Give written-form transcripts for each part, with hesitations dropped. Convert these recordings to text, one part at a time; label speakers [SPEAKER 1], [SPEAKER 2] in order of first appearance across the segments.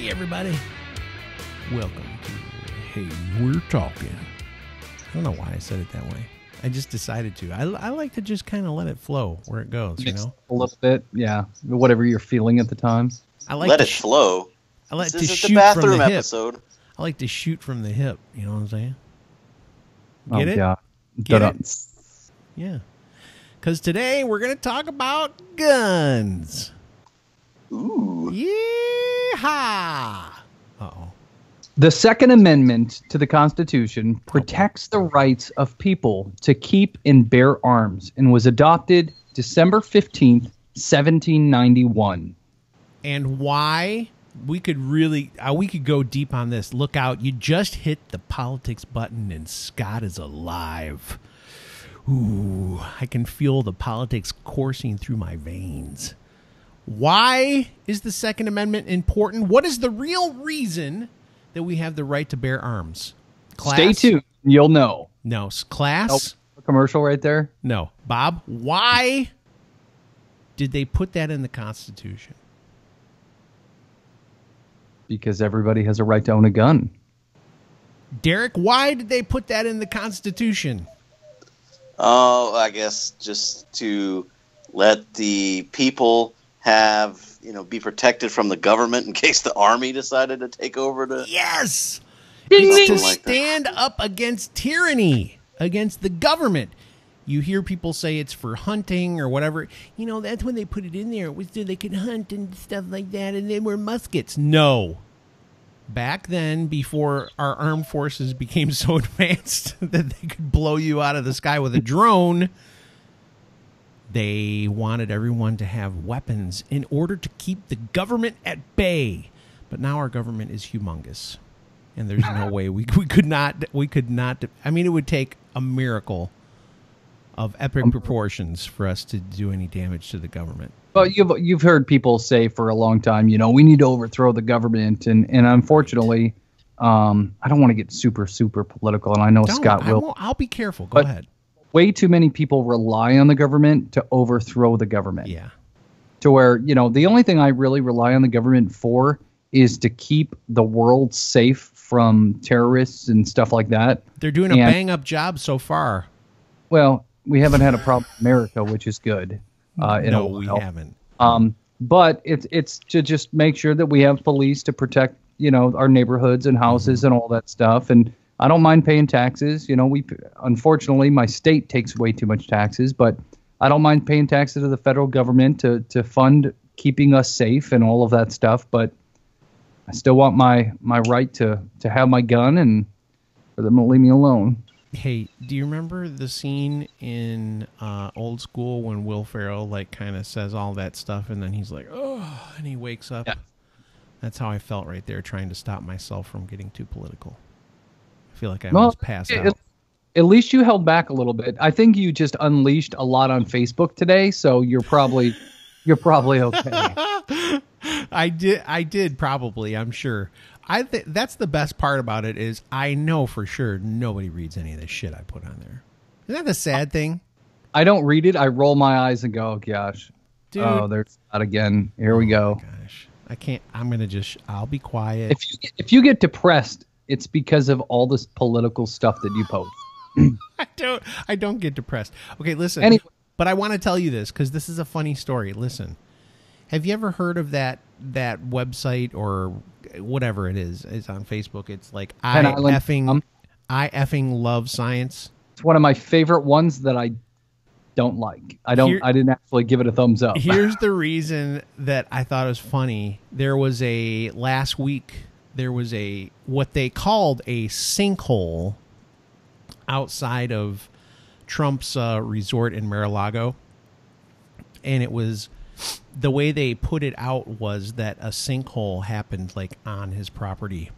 [SPEAKER 1] Hey, everybody. Welcome to Hey, We're Talking. I don't know why I said it that way. I just decided to. I like to just kind of let it flow where it goes, you know?
[SPEAKER 2] A little bit, yeah. Whatever you're feeling at the time.
[SPEAKER 1] I like
[SPEAKER 3] let it flow.
[SPEAKER 1] I like
[SPEAKER 3] This
[SPEAKER 1] to
[SPEAKER 3] is
[SPEAKER 1] shoot
[SPEAKER 3] the bathroom
[SPEAKER 1] from the hip.
[SPEAKER 3] episode.
[SPEAKER 1] I like to shoot from the hip, you know what I'm saying?
[SPEAKER 2] Oh,
[SPEAKER 1] Get it?
[SPEAKER 2] yeah.
[SPEAKER 1] Get it? Yeah. Because today we're going to talk about guns.
[SPEAKER 3] Ooh.
[SPEAKER 1] Yeehaw! Uh-oh.
[SPEAKER 2] The Second Amendment to the Constitution protects the rights of people to keep and bear arms and was adopted December 15th, 1791.
[SPEAKER 1] And why? We could really, we could go deep on this. Look out, you just hit the politics button and Scott is alive. Ooh, I can feel the politics coursing through my veins. Why is the Second Amendment important? What is the real reason that we have the right to bear arms? Class?
[SPEAKER 2] Stay tuned. You'll know.
[SPEAKER 1] No. Class?
[SPEAKER 2] Oh, commercial right there?
[SPEAKER 1] No. Bob, why did they put that in the Constitution?
[SPEAKER 2] Because everybody has a right to own a gun.
[SPEAKER 1] Derek, why did they put that in the Constitution?
[SPEAKER 3] Oh, I guess just to let the people have, be protected from the government in case the army decided to take over the...
[SPEAKER 1] Yes!
[SPEAKER 2] Ding,
[SPEAKER 1] It's
[SPEAKER 2] ding.
[SPEAKER 1] to stand up against tyranny, against the government. You hear people say it's for hunting or whatever. You know, that's when they put it in there. It was so they could hunt and stuff like that, and they were muskets. No. Back then, before our armed forces became so advanced that they could blow you out of the sky with a drone, they wanted everyone to have weapons in order to keep the government at bay. But now our government is humongous. And there's no way we could not. I mean, it would take a miracle of epic proportions for us to do any damage to the government.
[SPEAKER 2] Well, you've heard people say for a long time, we need to overthrow the government, and unfortunately, I don't want to get super political, and I know Scott will.
[SPEAKER 1] I'll be careful. Go ahead.
[SPEAKER 2] Way too many people rely on the government to overthrow the government.
[SPEAKER 1] Yeah.
[SPEAKER 2] To where the only thing I really rely on the government for is to keep the world safe from terrorists and stuff like that.
[SPEAKER 1] They're doing a bang-up job so far.
[SPEAKER 2] Well, we haven't had a problem in America, which is good.
[SPEAKER 1] No, we haven't.
[SPEAKER 2] But it's to just make sure that we have police to protect, our neighborhoods and houses and all that stuff. And I don't mind paying taxes. Unfortunately, my state takes way too much taxes, but I don't mind paying taxes to the federal government to fund keeping us safe and all of that stuff. But I still want my right to have my gun and for them to leave me alone.
[SPEAKER 1] Hey, do you remember the scene in Old School when Will Ferrell kind of says all that stuff and then he's like, oh, and he wakes up? Yeah. That's how I felt right there, trying to stop myself from getting too political. I feel like I almost passed out.
[SPEAKER 2] At least you held back a little bit. I think you just unleashed a lot on Facebook today, so you're probably okay.
[SPEAKER 1] I did probably, I'm sure. That's the best part about it is I know for sure nobody reads any of the shit I put on there. Isn't that the sad thing?
[SPEAKER 2] I don't read it. I roll my eyes and go, oh, gosh.
[SPEAKER 1] Dude.
[SPEAKER 2] Oh, there's that again. Here we go.
[SPEAKER 1] Gosh. I can't. I'll be quiet.
[SPEAKER 2] If you get depressed, it's because of all this political stuff that you post.
[SPEAKER 1] I don't get depressed. Okay, listen.
[SPEAKER 2] Anyway.
[SPEAKER 1] But I want to tell you this because this is a funny story. Listen. Have you ever heard of that website or whatever it is? It's on Facebook. It's like I effing love science.
[SPEAKER 2] It's one of my favorite ones that I don't like. I didn't actually give it a thumbs up.
[SPEAKER 1] Here's the reason that I thought it was funny. Last week there was what they called a sinkhole outside of Trump's resort in Mar-a-Lago, and it was. The way they put it out was that a sinkhole happened on his property.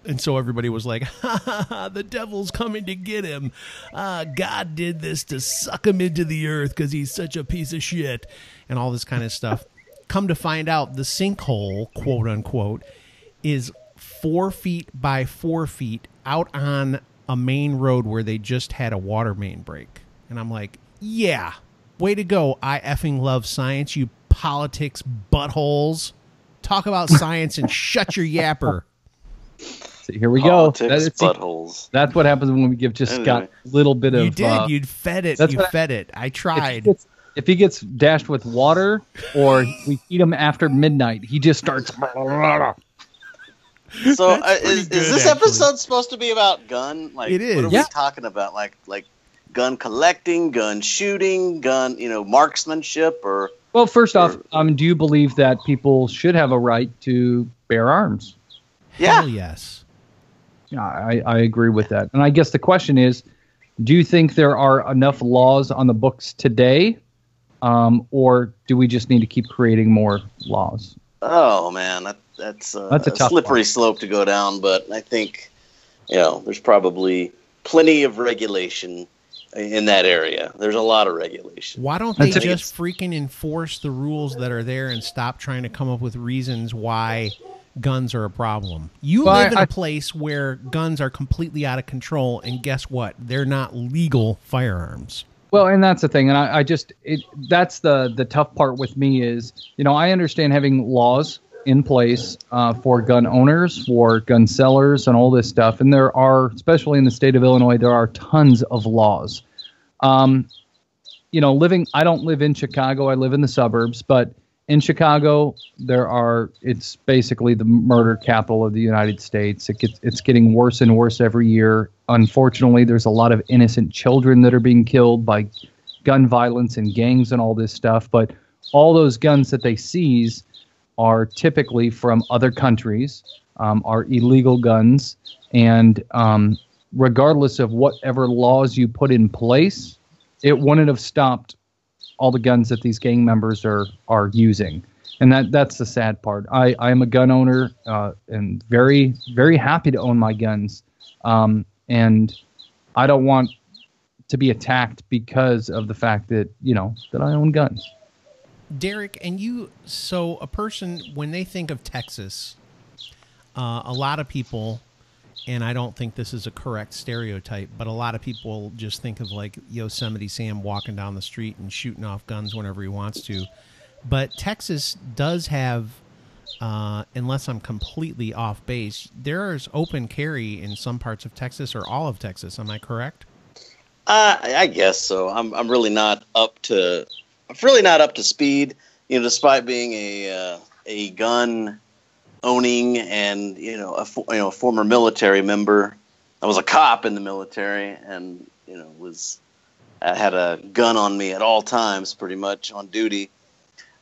[SPEAKER 1] And so everybody was like, ha, ha, ha, the devil's coming to get him. God did this to suck him into the earth because he's such a piece of shit and all this kind of stuff. Come to find out, the sinkhole, quote unquote, is 4 feet by 4 feet out on a main road where they just had a water main break. And I'm like, yeah. Way to go, I effing love science, you politics buttholes. Talk about science and shut your yapper.
[SPEAKER 2] So here we go.
[SPEAKER 3] Buttholes.
[SPEAKER 2] That's what happens when we give just Scott a little bit of.
[SPEAKER 1] You did. You'd fed it. You fed it. I tried.
[SPEAKER 2] If he gets dashed with water or we feed him after midnight, he just starts.
[SPEAKER 3] So is this episode supposed to be about gun? Like,
[SPEAKER 1] it is.
[SPEAKER 3] What are we talking about? Like gun collecting, gun shooting, gun, marksmanship, or?
[SPEAKER 2] Well, first off, do you believe that people should have a right to bear arms?
[SPEAKER 3] Yeah.
[SPEAKER 1] Hell yes.
[SPEAKER 2] Yeah, I agree with that. And I guess the question is, do you think there are enough laws on the books today, or do we just need to keep creating more laws?
[SPEAKER 3] Oh man, that's a slippery slope to go down. But I think there's probably plenty of regulation in that area. There's a lot of regulation.
[SPEAKER 1] Why don't they just freaking enforce the rules that are there and stop trying to come up with reasons why guns are a problem? You live in a place where guns are completely out of control, and guess what? They're not legal firearms.
[SPEAKER 2] Well, and that's the thing, and that's the tough part with me is, I understand having laws in place for gun owners, for gun sellers, and all this stuff, and there are, especially in the state of Illinois, there are tons of laws. I don't live in Chicago, I live in the suburbs, but in Chicago, it's basically the murder capital of the United States. It's getting worse and worse every year. Unfortunately, there's a lot of innocent children that are being killed by gun violence and gangs and all this stuff. But all those guns that they seize are typically from other countries, are illegal guns. And regardless of whatever laws you put in place, it wouldn't have stopped all the guns that these gang members are using. And that's the sad part. I am a gun owner and very, very happy to own my guns. And I don't want to be attacked because of the fact that, that I own guns.
[SPEAKER 1] Derek, so a person, when they think of Texas, a lot of people, and I don't think this is a correct stereotype, but a lot of people just think of like Yosemite Sam walking down the street and shooting off guns whenever he wants to. But Texas does have, unless I'm completely off base, there's open carry in some parts of Texas or all of Texas. Am I correct?
[SPEAKER 3] I guess so. I'm really not up to speed. Despite being a gun owning and a former military member. I was a cop in the military, and I had a gun on me at all times, pretty much on duty.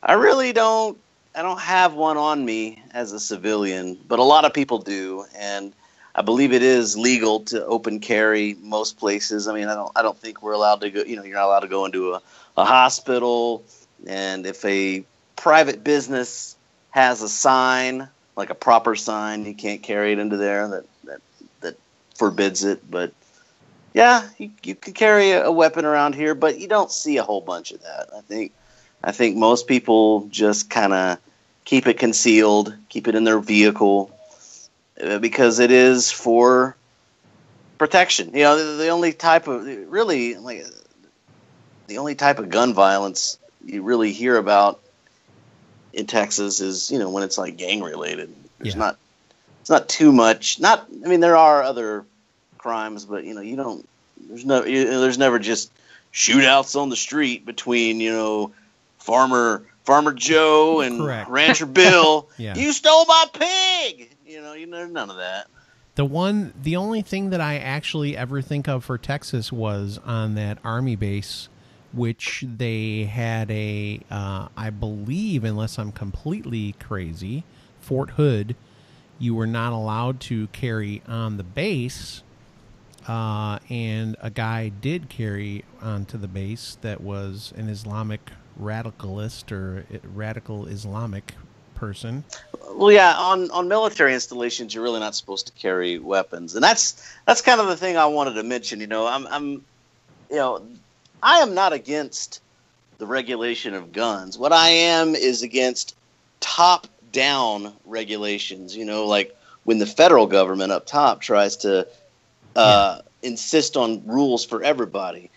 [SPEAKER 3] I don't have one on me as a civilian, but a lot of people do, and I believe it is legal to open carry most places. I mean, I don't think we're allowed to go. You're not allowed to go into a hospital, and if a private business has a sign, like a proper sign, you can't carry it into there that forbids it. But yeah, you can carry a weapon around here, but you don't see a whole bunch of that. I think most people just kind of keep it concealed, keep it in their vehicle, because it is for protection. The only type of gun violence you really hear about in Texas is, when it's like gang related. It's not too much. There are other crimes, but there's never just shootouts on the street between, Farmer Joe and
[SPEAKER 1] Correct.
[SPEAKER 3] Rancher Bill.
[SPEAKER 1] Yeah.
[SPEAKER 3] You stole my pig. None of that.
[SPEAKER 1] The only thing that I actually ever think of for Texas was on that Army base, which they had I believe, unless I'm completely crazy, Fort Hood, you were not allowed to carry on the base, and a guy did carry onto the base that was an Islamic radicalist or radical Islamic person.
[SPEAKER 3] Well, yeah, on military installations, you're really not supposed to carry weapons, and that's kind of the thing I wanted to mention. I am not against the regulation of guns. What I am is against top-down regulations. Like when the federal government up top tries to insist on rules for everybody.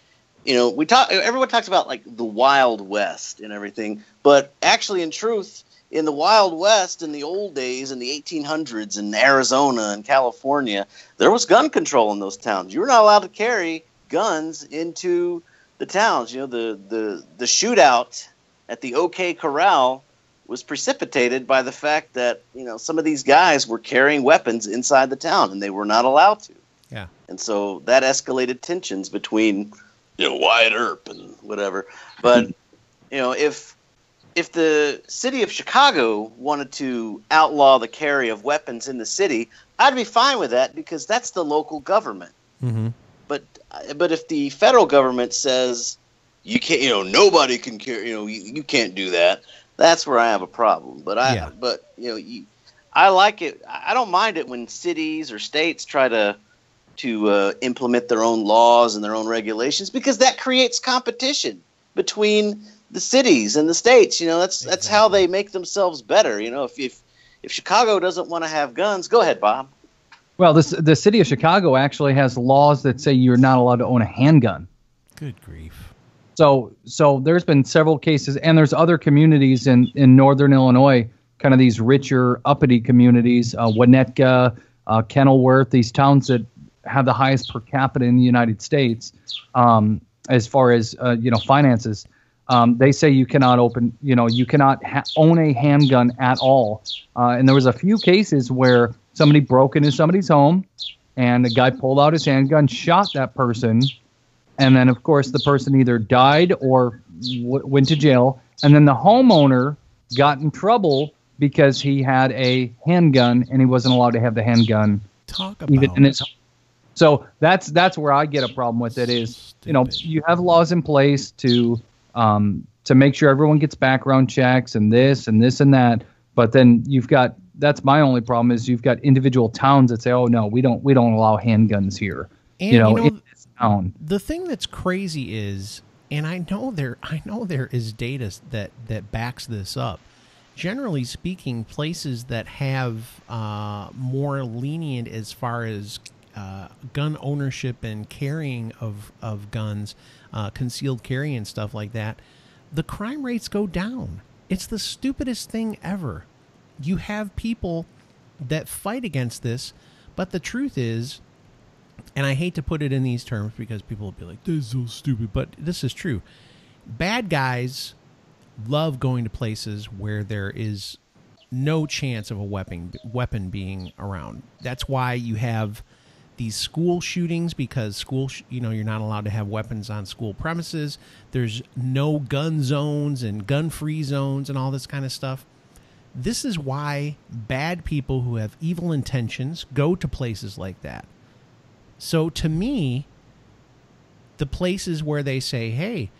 [SPEAKER 3] Everyone talks about like the Wild West and everything, but actually, in truth, in the Wild West in the old days, in the 1800s, in Arizona and California, there was gun control in those towns. You were not allowed to carry guns into the towns. You know, the shootout at the OK Corral was precipitated by the fact that, you know, some of these guys were carrying weapons inside the town and they were not allowed to.
[SPEAKER 1] Yeah.
[SPEAKER 3] And so that escalated tensions between, you know, Wyatt Earp and whatever. But, you know, if the city of Chicago wanted to outlaw the carry of weapons in the city, I'd be fine with that because that's the local government.
[SPEAKER 1] Mm-hmm.
[SPEAKER 3] But if the federal government says you can't, you know, nobody can carry, you know, you can't do that, that's where I have a problem. But you know, I like it. I don't mind it when cities or states try to implement their own laws and their own regulations because that creates competition between the cities and the states. You know, that's how they make themselves better. You know, if Chicago doesn't want to have guns, go ahead, Bob.
[SPEAKER 2] Well, the city of Chicago actually has laws that say you're not allowed to own a handgun.
[SPEAKER 1] Good grief. So
[SPEAKER 2] there's been several cases, and there's other communities in northern Illinois, kind of these richer, uppity communities, Winnetka, Kenilworth, these towns that have the highest per capita in the United States as far as you know, finances. They say you cannot own a handgun at all. And there was a few cases where somebody broke into somebody's home and the guy pulled out his handgun, shot that person. And then, of course, the person either died or went to jail. And then the homeowner got in trouble because he had a handgun and he wasn't allowed to have the handgun even in his home. So that's where I get a problem with it is, you know, you have laws in place to make sure everyone gets background checks and this and that. But then that's my only problem is you've got individual towns that say, oh no, we don't allow handguns here.
[SPEAKER 1] And, in this town. The thing that's crazy is, and I know there is data that backs this up. Generally speaking, places that have more lenient as far as gun ownership and carrying of guns, concealed carry and stuff like that, the crime rates go down. It's the stupidest thing ever. You have people that fight against this, but the truth is, and I hate to put it in these terms because people will be like, this is so stupid, but this is true. Bad guys love going to places where there is no chance of a weapon being around. That's why you have these school shootings, because you're not allowed to have weapons on school premises. There's no gun zones and gun-free zones and all this kind of stuff. This is why bad people who have evil intentions go to places like that. So to me, the places where they say, hey,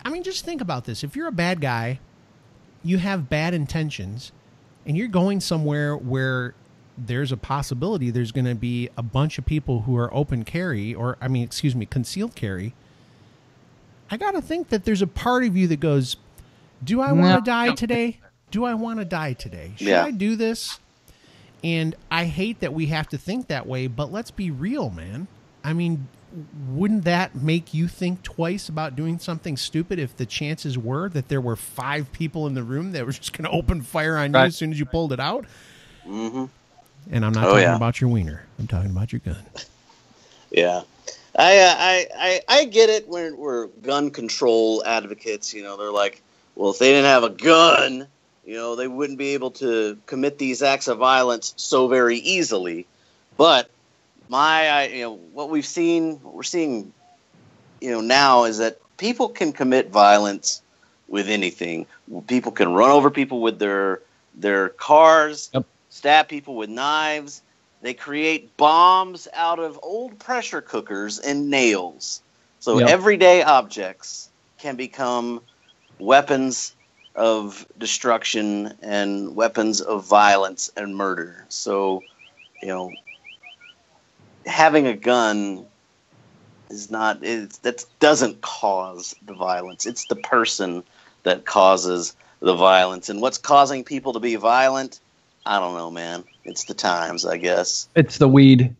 [SPEAKER 1] I mean, just think about this. If you're a bad guy, you have bad intentions, and you're going somewhere where there's a possibility there's going to be a bunch of people who are concealed carry. I got to think that there's a part of you that goes, do I want to die today? Do I want to die today? Should I do this? And I hate that we have to think that way, but let's be real, man. I mean, wouldn't that make you think twice about doing something stupid if the chances were that there were 5 people in the room that were just going to open fire on you as soon as you pulled it out?
[SPEAKER 3] Mm-hmm.
[SPEAKER 1] And I'm not talking about your wiener. I'm talking about your gun.
[SPEAKER 3] Yeah. I get it when we're gun control advocates. You know, they're like, well, if they didn't have a gun, you know, they wouldn't be able to commit these acts of violence so very easily. But what we're seeing, you know, now is that people can commit violence with anything. People can run over people with their cars, stab people with knives. They create bombs out of old pressure cookers and nails. So everyday objects can become weapons of destruction and weapons of violence and murder. So, you know, having a gun that doesn't cause the violence. It's the person that causes the violence. And what's causing people to be violent? I don't know, man. It's the times, I guess.
[SPEAKER 2] It's the weed.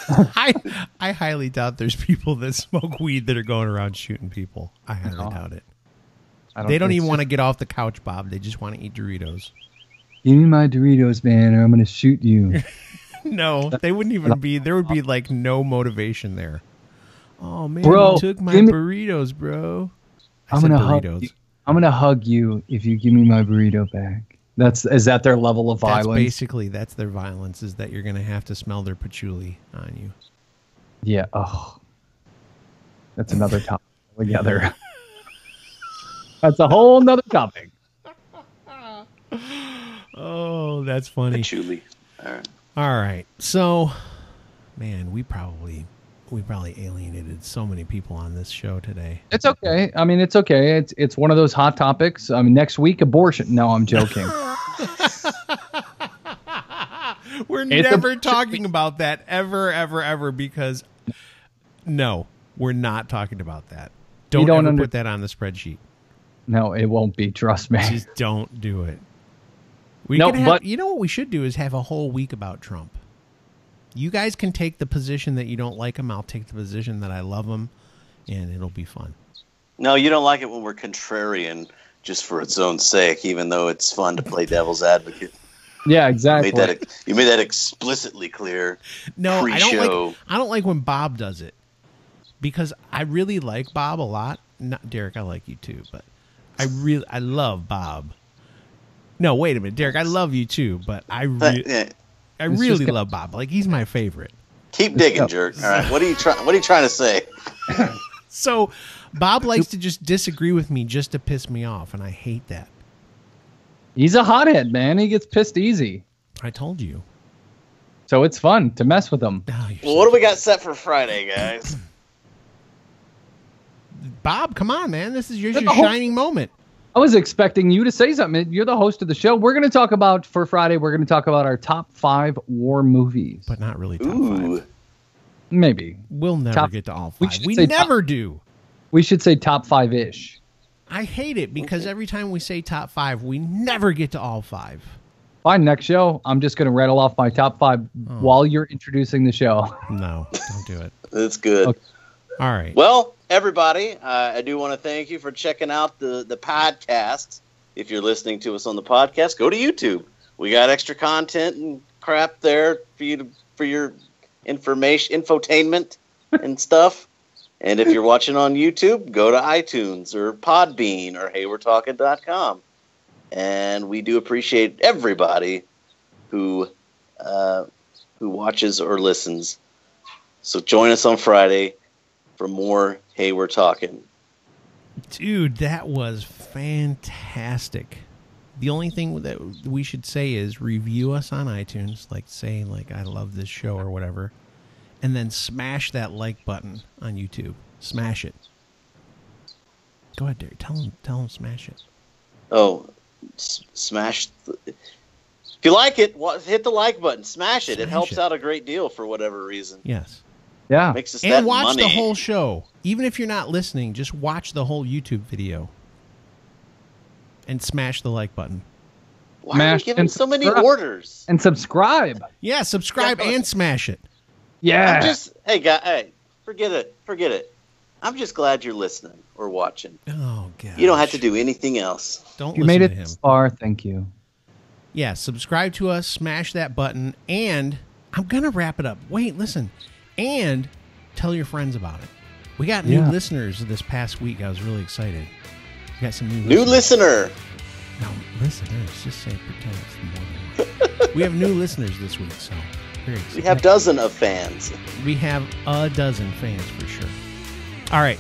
[SPEAKER 1] I highly doubt there's people that smoke weed that are going around shooting people. I highly doubt it. They don't even want to get off the couch, Bob. They just want to eat Doritos.
[SPEAKER 2] Give me my Doritos, man, or I'm going to shoot you.
[SPEAKER 1] No, they wouldn't even be. There would be like no motivation there. Oh man,
[SPEAKER 2] bro,
[SPEAKER 1] you took my burritos, bro.
[SPEAKER 2] I'm gonna hug you if you give me my burrito back. Is that their level of violence?
[SPEAKER 1] That's their violence. Is that you're gonna have to smell their patchouli on you?
[SPEAKER 2] Yeah. Oh, that's another topic altogether. That's a whole nother topic.
[SPEAKER 1] Oh, that's funny.
[SPEAKER 3] Patchouli.
[SPEAKER 1] All right. So, man, we probably alienated so many people on this show today.
[SPEAKER 2] It's okay. I mean, it's okay. It's one of those hot topics. I mean, next week, abortion. No, I'm joking.
[SPEAKER 1] We're never talking about that ever, because no, we're not talking about that. Don't ever put that on the spreadsheet.
[SPEAKER 2] No, it won't be. Trust me.
[SPEAKER 1] Just don't do it. You know what we should do is have a whole week about Trump. You guys can take the position that you don't like him. I'll take the position that I love him, and it'll be fun.
[SPEAKER 3] No, you don't like it when we're contrarian just for its own sake, even though it's fun to play devil's advocate.
[SPEAKER 2] Yeah, exactly.
[SPEAKER 3] You made that explicitly clear.
[SPEAKER 1] No,
[SPEAKER 3] pre-show.
[SPEAKER 1] I don't like when Bob does it, because I really like Bob a lot. Not Derek, I like you too, but I love Bob. No, wait a minute, Derek, I love you too, but I really love Bob. Like, he's my favorite.
[SPEAKER 3] Keep digging, jerk. All right, what are you trying to say?
[SPEAKER 1] So, Bob likes to just disagree with me just to piss me off, and I hate that.
[SPEAKER 2] He's a hothead, man. He gets pissed easy.
[SPEAKER 1] I told you.
[SPEAKER 2] So it's fun to mess with him.
[SPEAKER 3] Oh, well, what do we got set for Friday, guys?
[SPEAKER 1] Bob, come on, man. This is your shining moment.
[SPEAKER 2] I was expecting you to say something. You're the host of the show. We're going to talk about, for Friday, our top 5 war movies.
[SPEAKER 1] But not really top 5.
[SPEAKER 2] Maybe.
[SPEAKER 1] We'll never get to all 5. We never do.
[SPEAKER 2] We should say top 5-ish.
[SPEAKER 1] I hate it because every time we say top 5, we never get to all 5.
[SPEAKER 2] Fine, next show, I'm just going to rattle off my top 5 while you're introducing the show.
[SPEAKER 1] No, don't do it.
[SPEAKER 3] That's good.
[SPEAKER 2] Okay.
[SPEAKER 1] All right.
[SPEAKER 3] Well, everybody, I do want to thank you for checking out the podcast. If you're listening to us on the podcast, go to YouTube. We got extra content and crap there for your infotainment and stuff. And if you're watching on YouTube, go to iTunes or Podbean or heywe'retalking.com. And we do appreciate everybody who watches or listens. So join us on Friday for more Hey We're Talking.
[SPEAKER 1] Dude, that was fantastic. The only thing that we should say is review us on iTunes, say I love this show or whatever, and then smash that like button on YouTube. Smash it. Go ahead, Derek. Tell him smash it.
[SPEAKER 3] Oh, smash. If you like it, hit the like button. Smash it. It helps out a great deal for whatever reason.
[SPEAKER 1] Yes.
[SPEAKER 2] Yeah.
[SPEAKER 3] Makes us
[SPEAKER 1] and watch
[SPEAKER 3] money.
[SPEAKER 1] the whole show. Even if you're not listening, just watch the whole YouTube video. And smash the like button.
[SPEAKER 3] Why are you giving so many orders?
[SPEAKER 2] And subscribe.
[SPEAKER 1] Yeah, subscribe and smash it.
[SPEAKER 2] Yeah.
[SPEAKER 3] Hey, forget it. I'm just glad you're listening or watching.
[SPEAKER 1] Oh, God.
[SPEAKER 3] You don't have to do anything else.
[SPEAKER 1] Don't
[SPEAKER 2] you
[SPEAKER 1] listen
[SPEAKER 2] made it
[SPEAKER 1] to him.
[SPEAKER 2] this far. Thank you.
[SPEAKER 1] Yeah, subscribe to us, smash that button, and I'm going to wrap it up. Wait, listen. And tell your friends about it. We got new listeners this past week. I was really excited. We got some new
[SPEAKER 3] listener.
[SPEAKER 1] No, listeners. Just say pretend it's more than one. We have new listeners this week, so very excited.
[SPEAKER 3] We have dozen of fans.
[SPEAKER 1] We have a dozen fans for sure. All right.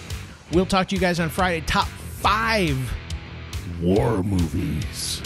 [SPEAKER 1] We'll talk to you guys on Friday. Top 5 war movies.